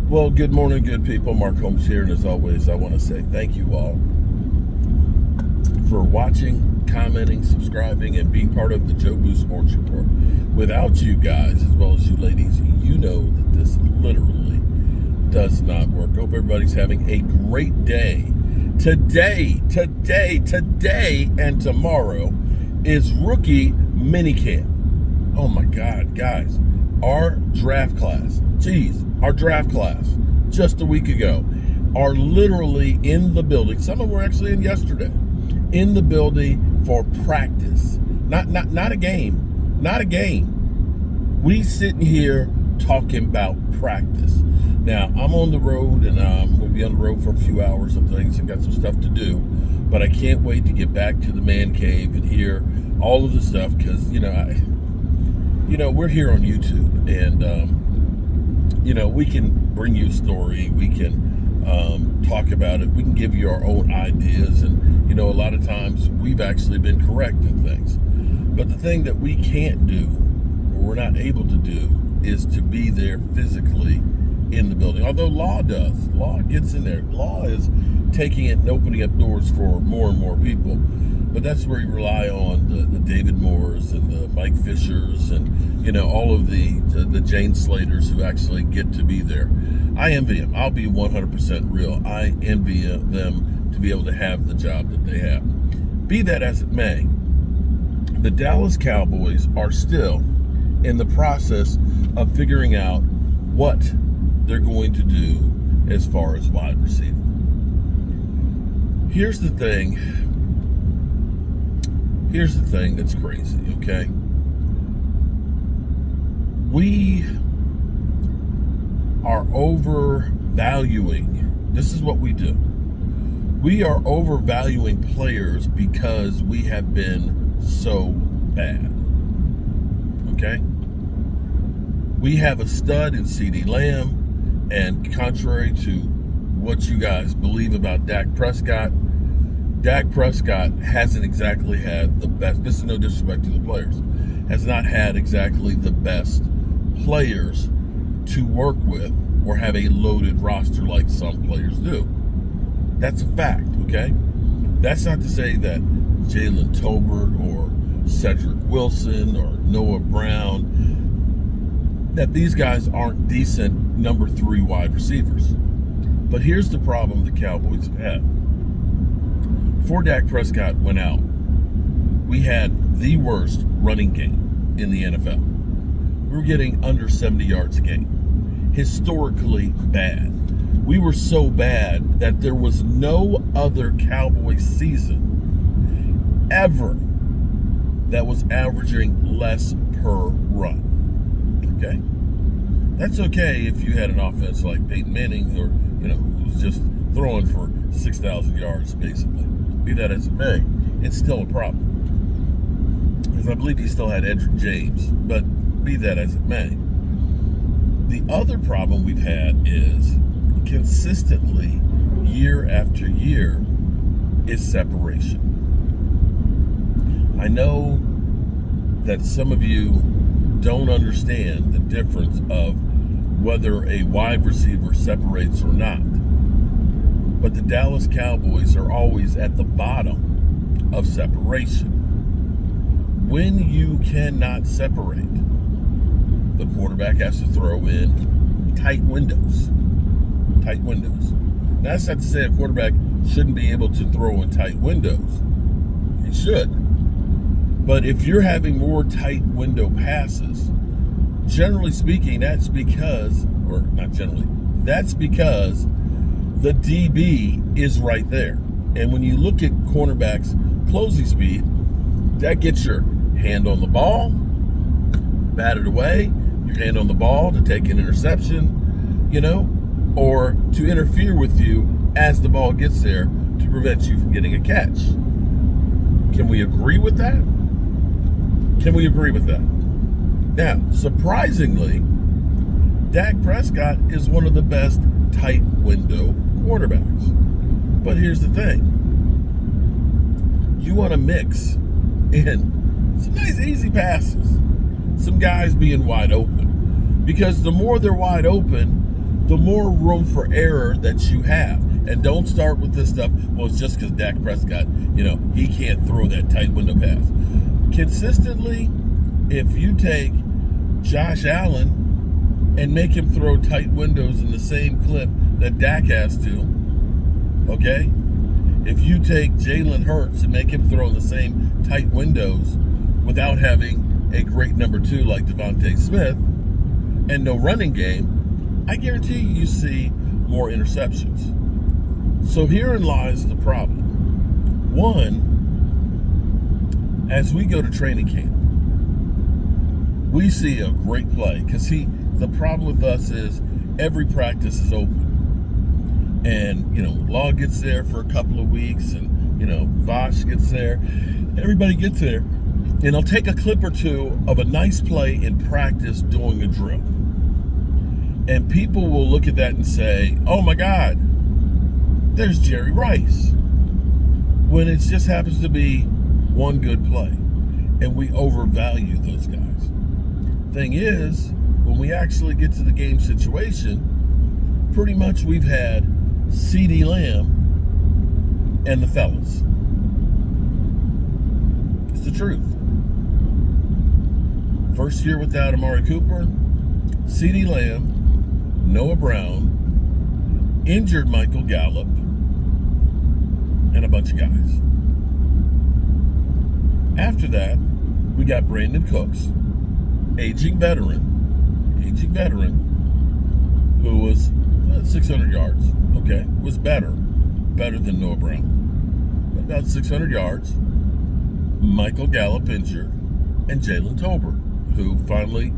Well, good morning, good people. Mark Holmes here, and as always, I want to say thank you all for watching, commenting, subscribing, and being part of the Joe Boo Sports Report. Without you guys, as well as you ladies, you know that this literally does not work. Hope everybody's having a great day. Today, and tomorrow is rookie minicamp. Oh my God, guys. Our draft class just a week ago are literally in the building. Some of them were actually in yesterday, in the building for practice. Not a game. Not a game. We sitting here talking about practice. Now, I'm on the road, and we'll be on the road for a few hours and things and got some stuff to do. But I can't wait to get back to the man cave and hear all of the stuff because, we're here on YouTube, and we can bring you a story. We can talk about it. We can give you our own ideas, and a lot of times we've actually been correct in things. But the thing that we can't do, or we're not able to do, is to be there physically in the building. Although Law does. Law gets in there. Law is taking it and opening up doors for more and more people. But that's where you rely on the David Moores and the Mike Fishers and all of the Jane Slaters who actually get to be there. I envy them. I'll be 100% real. I envy them to be able to have the job that they have. Be that as it may, the Dallas Cowboys are still in the process of figuring out what they're going to do as far as wide receiver. Here's the thing that's crazy, okay? We are overvaluing. This is what we do. We are overvaluing players because we have been so bad, okay? We have a stud in CeeDee Lamb, and contrary to what you guys believe about Dak Prescott hasn't exactly had the best. This is no disrespect to the players. Has not had exactly the best players to work with or have a loaded roster like some players do. That's a fact, okay? That's not to say that Jalen Tolbert or Cedric Wilson or Noah Brown, that these guys aren't decent number 3 wide receivers. But here's the problem the Cowboys have had. Before Dak Prescott went out, we had the worst running game in the NFL. We were getting under 70 yards a game. Historically bad. We were so bad that there was no other Cowboys season ever that was averaging less per run. Okay? That's okay if you had an offense like Peyton Manning or, who was just throwing for 6,000 yards, basically. Be that as it may, it's still a problem. Because I believe he still had Edric James, but be that as it may. The other problem we've had is consistently, year after year, is separation. I know that some of you don't understand the difference of whether a wide receiver separates or not. But the Dallas Cowboys are always at the bottom of separation. When you cannot separate, the quarterback has to throw in tight windows. Tight windows. Now, that's not to say a quarterback shouldn't be able to throw in tight windows. He should. But if you're having more tight window passes, generally speaking, that's because the DB is right there. And when you look at cornerbacks' closing speed, that gets your hand on the ball, batted away, your hand on the ball to take an interception, or to interfere with you as the ball gets there to prevent you from getting a catch. Can we agree with that? Now, surprisingly, Dak Prescott is one of the best tight window quarterbacks. But here's the thing. You want to mix in some nice easy passes, some guys being wide open. Because the more they're wide open, the more room for error that you have. And don't start with this stuff, well, it's just because Dak Prescott, he can't throw that tight window pass. Consistently, if you take Josh Allen and make him throw tight windows in the same clip that Dak has to, okay? If you take Jalen Hurts and make him throw in the same tight windows without having a great number 2 like Devontae Smith and no running game, I guarantee you see more interceptions. So herein lies the problem. One, as we go to training camp, we see a great play because the problem with us is every practice is open. And, Law gets there for a couple of weeks and, Vosh gets there. Everybody gets there. And they'll take a clip or two of a nice play in practice doing a drill. And people will look at that and say, oh my God, there's Jerry Rice. When it just happens to be one good play. And we overvalue those guys. Thing is, when we actually get to the game situation, pretty much we've had CeeDee Lamb and the fellas. It's the truth. First year without Amari Cooper, CeeDee Lamb, Noah Brown, injured Michael Gallup, and a bunch of guys. After that, we got Brandon Cooks, aging veteran, who was 600 yards. Okay, was better than Noah Brown, but about 600 yards. Michael Gallup injured, and Jalen Tolbert, who finally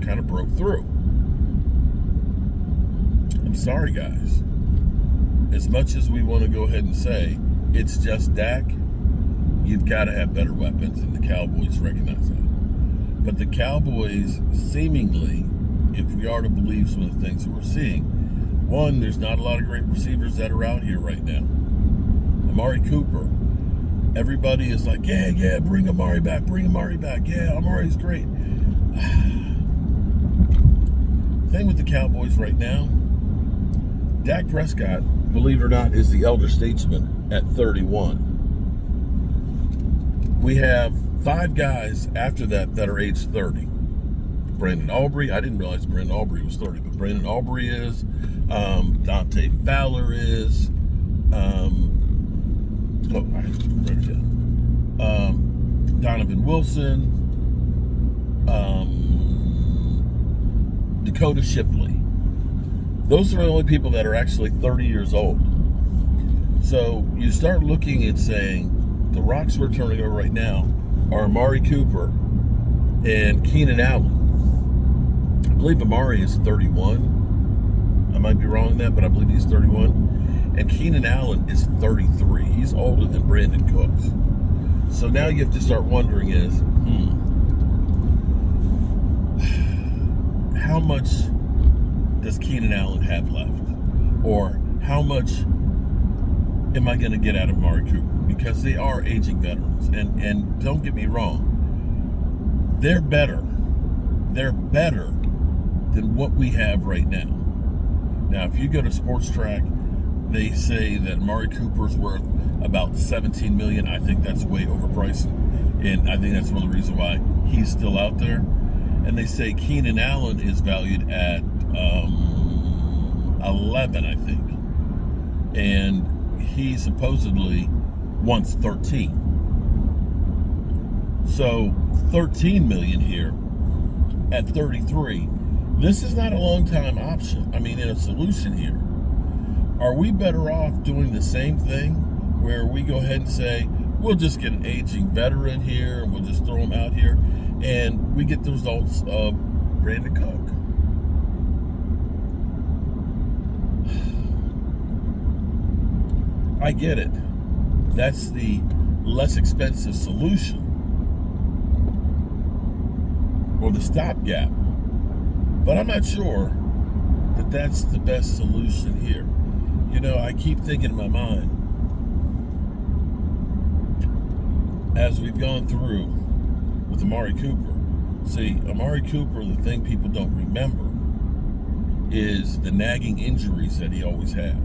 kind of broke through. I'm sorry, guys. As much as we want to go ahead and say it's just Dak, you've got to have better weapons, and the Cowboys recognize that. But the Cowboys, seemingly, if we are to believe some of the things that we're seeing, one, there's not a lot of great receivers that are out here right now. Amari Cooper, everybody is like, yeah, bring Amari back. Yeah, Amari's great. Thing with the Cowboys right now, Dak Prescott, believe it or not, is the elder statesman at 31. We have 5 guys after that are age 30. Brandon Aubrey, I didn't realize Brandon Aubrey was 30, but Brandon Aubrey is, Dante Fowler is, Donovan Wilson, Dakota Shipley. Those are the only people that are actually 30 years old. So you start looking and saying, the rocks we're turning over right now are Amari Cooper and Keenan Allen. I believe Amari is 31. I might be wrong in that, but I believe he's 31. And Keenan Allen is 33. He's older than Brandon Cooks. So now you have to start wondering is, how much does Keenan Allen have left? Or how much am I going to get out of Amari Cooper? Because they are aging veterans. And don't get me wrong, they're better. They're better than what we have right now. Now, if you go to Sports Track, they say that Amari Cooper's worth about $17 million. I think that's way overpriced, and I think that's one of the reasons why he's still out there. And they say Keenan Allen is valued at 11, I think, and he supposedly wants 13. So 13 million here at 33. This is not a long-time option. I mean, in a solution here. Are we better off doing the same thing where we go ahead and say, we'll just get an aging veteran here and we'll just throw him out here and we get the results of Brandon Cook? I get it. That's the less expensive solution or the stopgap. But I'm not sure that that's the best solution here. You know, I keep thinking in my mind, as we've gone through with Amari Cooper. See, Amari Cooper, the thing people don't remember is the nagging injuries that he always had.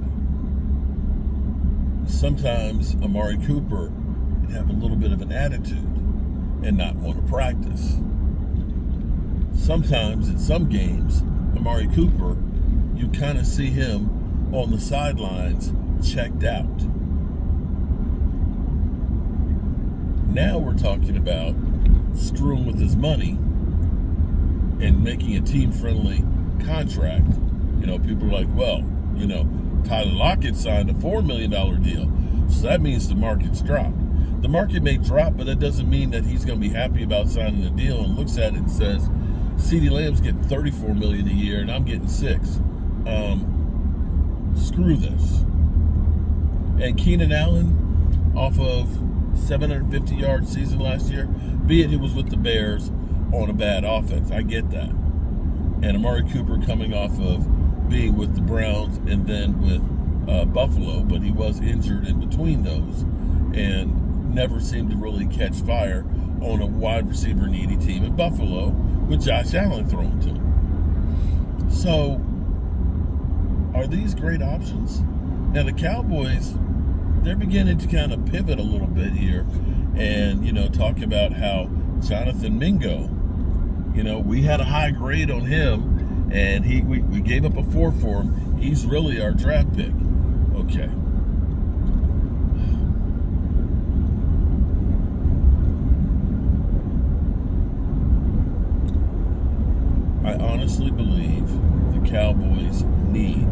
Sometimes Amari Cooper would have a little bit of an attitude and not want to practice. Sometimes in some games, Amari Cooper, you kind of see him on the sidelines checked out. Now we're talking about screwing with his money and making a team-friendly contract. People are like, well, Tyler Lockett signed a $4 million deal. So that means the market's dropped. The market may drop, but that doesn't mean that he's going to be happy about signing a deal and looks at it and says, CeeDee Lamb's getting $34 million a year and I'm getting $6. Screw this. And Keenan Allen, off of 750-yard season last year, be it was with the Bears on a bad offense. I get that. And Amari Cooper coming off of being with the Browns and then with Buffalo, but he was injured in between those and never seemed to really catch fire on a wide receiver needy team in Buffalo with Josh Allen thrown to him. So, are these great options? Now, the Cowboys, they're beginning to kind of pivot a little bit here and, talk about how Jonathan Mingo, we had a high grade on him and we gave up a 4 for him. He's really our draft pick. Okay. I honestly believe the Cowboys need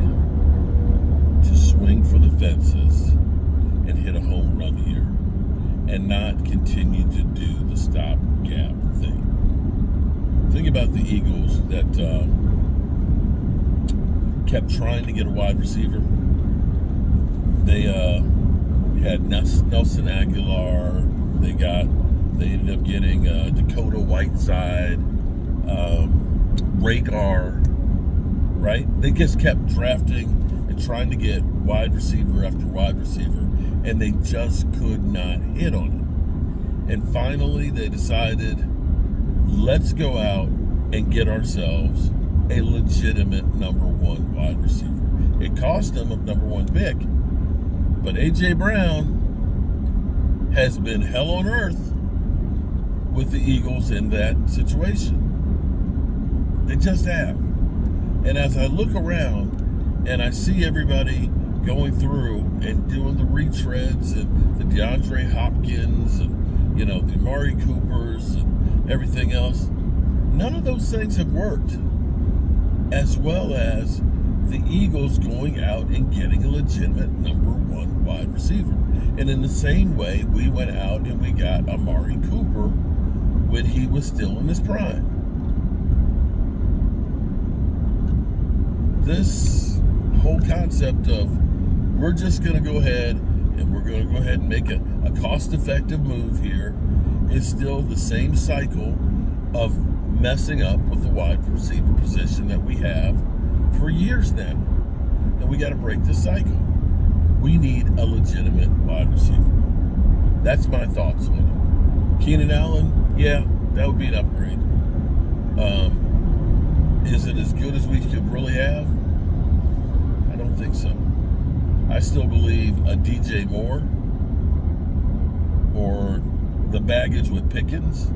to swing for the fences and hit a home run here and not continue to do the stopgap thing. Think about the Eagles that kept trying to get a wide receiver. They had Nelson Aguilar. They ended up getting Dakota Whiteside, Rhaegar, right? They just kept drafting and trying to get wide receiver after wide receiver, and they just could not hit on it. And finally, they decided, let's go out and get ourselves a legitimate number 1 wide receiver. It cost them a number 1 pick, but A.J. Brown has been hell on earth with the Eagles in that situation. They just have. And as I look around and I see everybody going through and doing the retreads and the DeAndre Hopkins and, the Amari Coopers and everything else, none of those things have worked. As well as the Eagles going out and getting a legitimate number 1 wide receiver. And in the same way, we went out and we got Amari Cooper when he was still in his prime. This whole concept of we're just going to go ahead and we're going to go ahead and make a cost-effective move here is still the same cycle of messing up with the wide receiver position that we have for years now. And we got to break this cycle. We need a legitimate wide receiver. That's my thoughts on it. Keenan Allen, yeah, that would be an upgrade. Is it as good as we could really have? I don't think so. I still believe a DJ Moore or the baggage with Pickens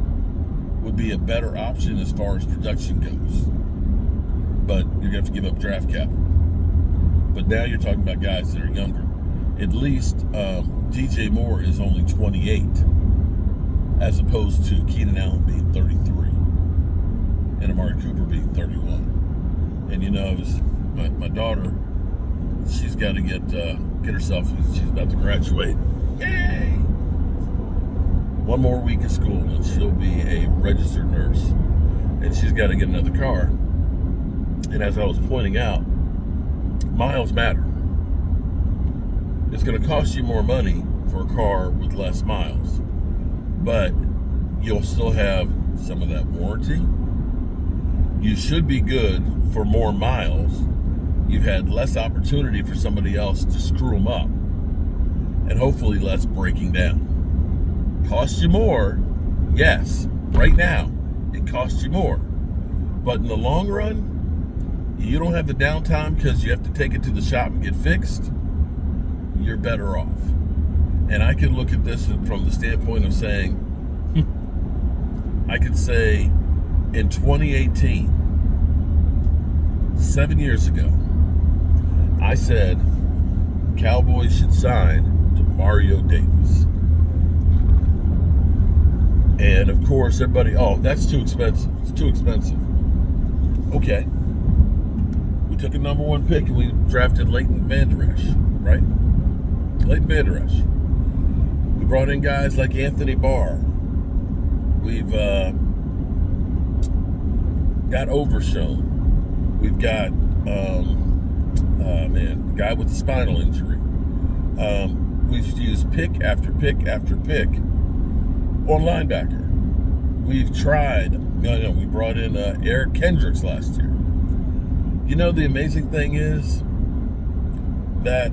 would be a better option as far as production goes. But you're going to have to give up draft capital. But now you're talking about guys that are younger. At least DJ Moore is only 28 as opposed to Keenan Allen being 33 and Amari Cooper being 31. And it was my daughter, she's got to get herself, she's about to graduate. Yay! 1 more week of school and she'll be a registered nurse. And she's got to get another car. And as I was pointing out, miles matter. It's going to cost you more money for a car with less miles, but you'll still have some of that warranty. You should be good for more miles. You've had less opportunity for somebody else to screw them up, and hopefully less breaking down. Cost you more, yes. Right now, it costs you more, but in the long run, you don't have the downtime because you have to take it to the shop and get fixed, you're better off. And I can look at this from the standpoint of saying, I could say in 2018, 7 years ago, I said Cowboys should sign to Mario Davis. And of course, everybody, oh, that's too expensive. It's too expensive. Okay. We took a number 1 pick and we drafted Leighton Vander Esch, right? Leighton Vander Esch. We brought in guys like Anthony Barr. We've got Overshown. We've got, the guy with the spinal injury. We've used pick after pick after pick on linebacker. We've tried, we brought in Eric Kendricks last year. You know, the amazing thing is that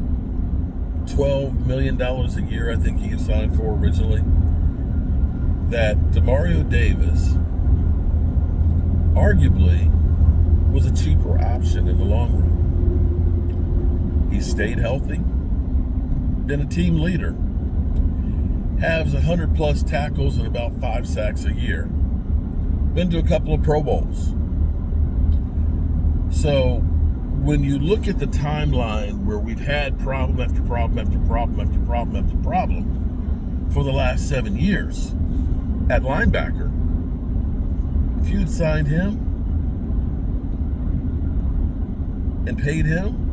$12 million a year, I think he signed for originally, that DeMario Davis arguably was a cheaper option in the long run. He stayed healthy, been a team leader, has 100+ tackles and about 5 sacks a year, been to a couple of Pro Bowls. So when you look at the timeline where we've had problem after problem after problem after problem after problem for the last 7 years at linebacker, if you had signed him and paid him,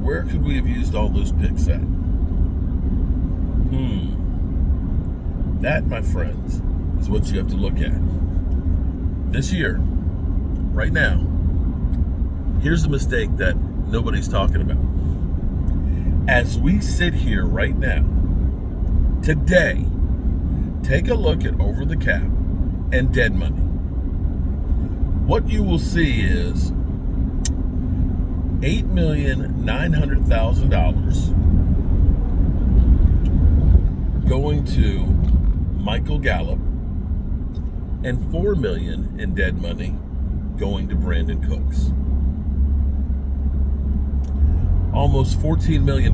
where could we have used all those picks at? That, my friends, is what you have to look at. This year, right now, here's a mistake that nobody's talking about. As we sit here right now, today, take a look at over the cap and dead money. What you will see is $8,900,000 going to Michael Gallup and $4 million in dead money going to Brandon Cooks. Almost $14 million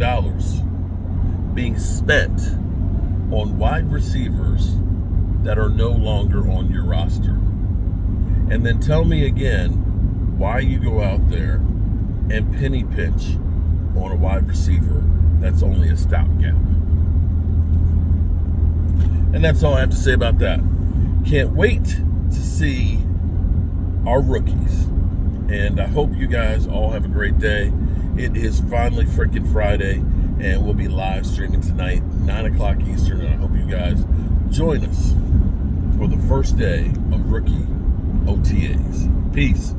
being spent on wide receivers that are no longer on your roster. And then tell me again why you go out there and penny pinch on a wide receiver that's only a stopgap. And that's all I have to say about that. Can't wait to see our rookies. And I hope you guys all have a great day. It is finally freaking Friday, and we'll be live streaming tonight, 9 o'clock Eastern. And I hope you guys join us for the first day of rookie OTAs. Peace.